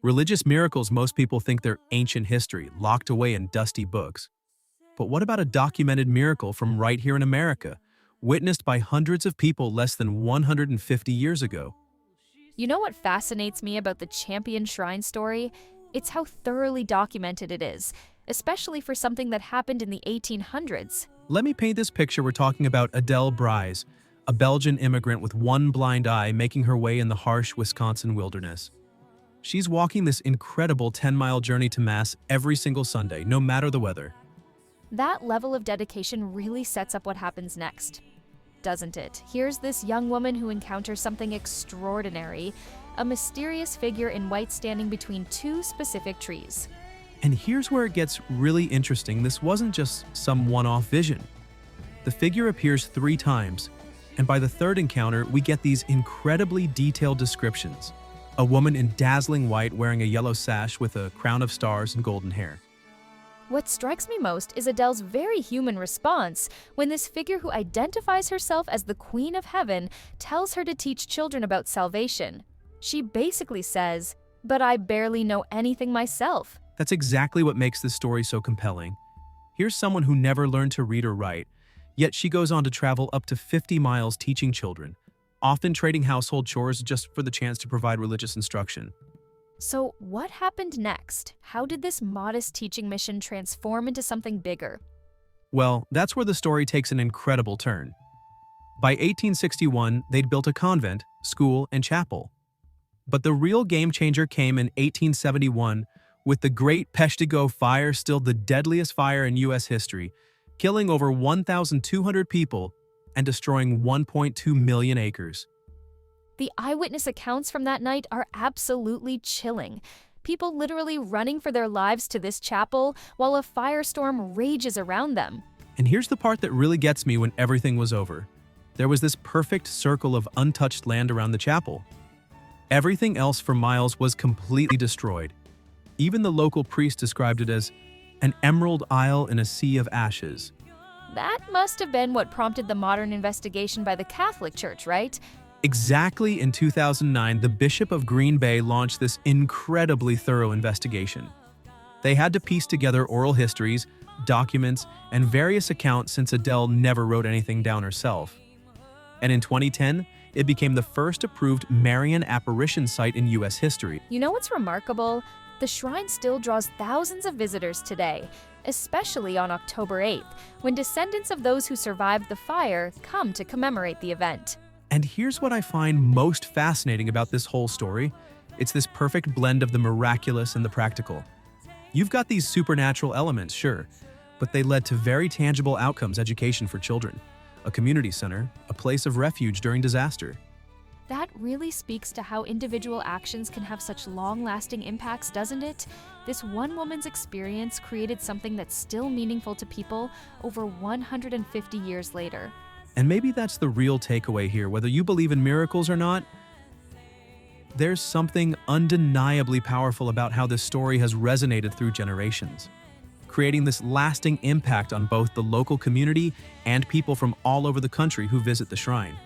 Religious miracles, most people think they're ancient history, locked away in dusty books. But what about a documented miracle from right here in America, witnessed by hundreds of people less than 150 years ago? You know what fascinates me about the Champion Shrine story? It's how thoroughly documented it is, especially for something that happened in the 1800s. Let me paint this picture. We're talking about Adele Bryce, a Belgian immigrant with one blind eye making her way in the harsh Wisconsin wilderness. She's walking this incredible 10-mile journey to Mass every single Sunday, no matter the weather. That level of dedication really sets up what happens next, doesn't it? Here's this young woman who encounters something extraordinary, a mysterious figure in white standing between two specific trees. And here's where it gets really interesting. This wasn't just some one-off vision. The figure appears 3 times, and by the third encounter, we get these incredibly detailed descriptions. A woman in dazzling white wearing a yellow sash with a crown of stars and golden hair. What strikes me most is Adele's very human response when this figure who identifies herself as the Queen of Heaven tells her to teach children about salvation. She basically says, "But I barely know anything myself." That's exactly what makes this story so compelling. Here's someone who never learned to read or write, yet she goes on to travel up to 50 miles teaching children, often trading household chores just for the chance to provide religious instruction. So what happened next? How did this modest teaching mission transform into something bigger? Well, that's where the story takes an incredible turn. By 1861, they'd built a convent, school, and chapel. But the real game changer came in 1871 with the Great Peshtigo Fire, still the deadliest fire in U.S. history, killing over 1,200 people and destroying 1.2 million acres. The eyewitness accounts from that night are absolutely chilling. People literally running for their lives to this chapel while a firestorm rages around them. And here's the part that really gets me when everything was over. There was this perfect circle of untouched land around the chapel. Everything else for miles was completely destroyed. Even the local priest described it as an emerald isle in a sea of ashes. That must have been what prompted the modern investigation by the Catholic Church, right? Exactly. In 2009, the Bishop of Green Bay launched this incredibly thorough investigation. They had to piece together oral histories, documents, and various accounts since Adele never wrote anything down herself. And in 2010, it became the first approved Marian apparition site in U.S. history. You know what's remarkable? The shrine still draws thousands of visitors today, especially on October 8th, when descendants of those who survived the fire come to commemorate the event. And here's what I find most fascinating about this whole story. It's this perfect blend of the miraculous and the practical. You've got these supernatural elements, sure, but they led to very tangible outcomes: education for children, a community center, a place of refuge during disaster. That really speaks to how individual actions can have such long-lasting impacts, doesn't it? This one woman's experience created something that's still meaningful to people over 150 years later. And maybe that's the real takeaway here. Whether you believe in miracles or not, there's something undeniably powerful about how this story has resonated through generations, creating this lasting impact on both the local community and people from all over the country who visit the shrine.